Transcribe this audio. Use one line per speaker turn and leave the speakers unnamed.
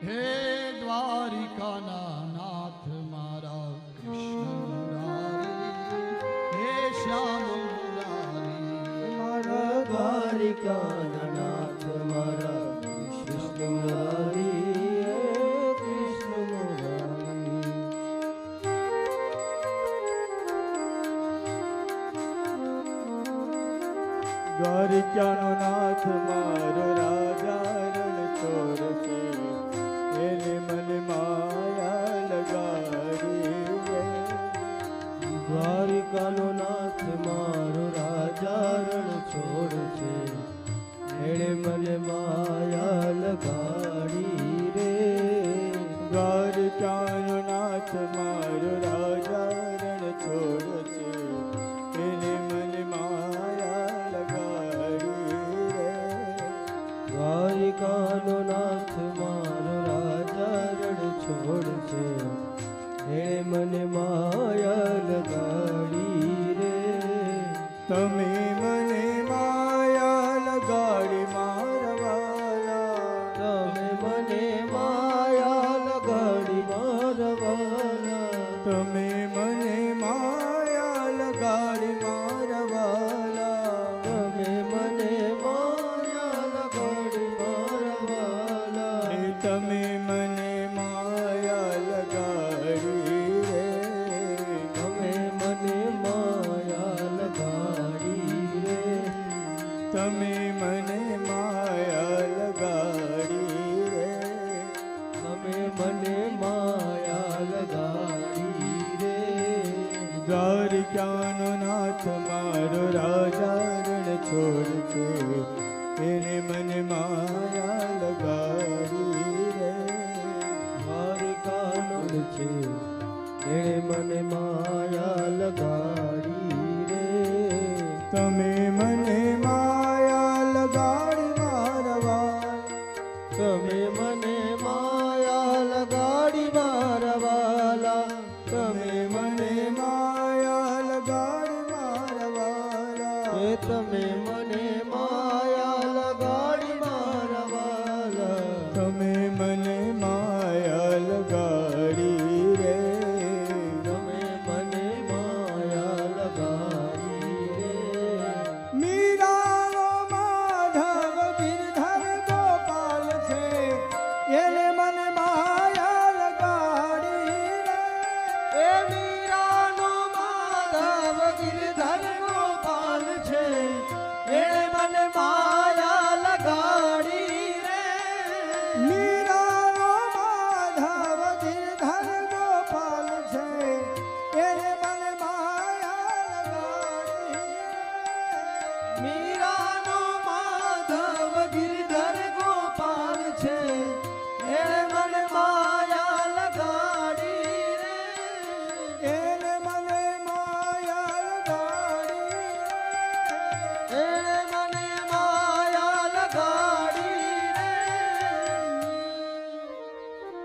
હે દ્વારિકાના નાથ મારા કૃષ્ણ મુરારી, હે શ્યામ મુરારી,
મારા દ્વારિકાના નાથ મારા કૃષ્ણ મુરારી, હે કૃષ્ણ મુરારી. દ્વારિકાનો નાથ મારો રાજા રણછોડ છે, એને મને માયા લગાડી રે. દ્વારિકાનો નાથ મારો રાજા રણછોડ છે, એને મને માયા લગાડી રે. દ્વારિકાનો નાથ મારો રાજા રણછોડ છે, એને મને માયા લગાડી રે. દ્વારિકાનો નાથ મારો રાજા રણછોડ છે, એને મને માયા લગાડી રે. તમે મને માયા લગાડી મારવાલા, તમે મને માયા લગાડી મારવાલા, તમે મને માયા લગાડી મારવાલા, તમે મને માયા લગાડી મારવાલા. તમે મને માયા લગાડી રે, તમે મને માયા લગાડી રે, તમે મને માયા લગાડી રે, તમે મને માયા લગાડી રે. દ્વારિકાનો નાથ મારો રાજા રણછોડ છે, એને મને માયા લગાડી રે. દ્વારિકાનો છે, એને મને માયા લગાડી રે. તમે મને માયા લગાડી મારવા, તમે મને માયા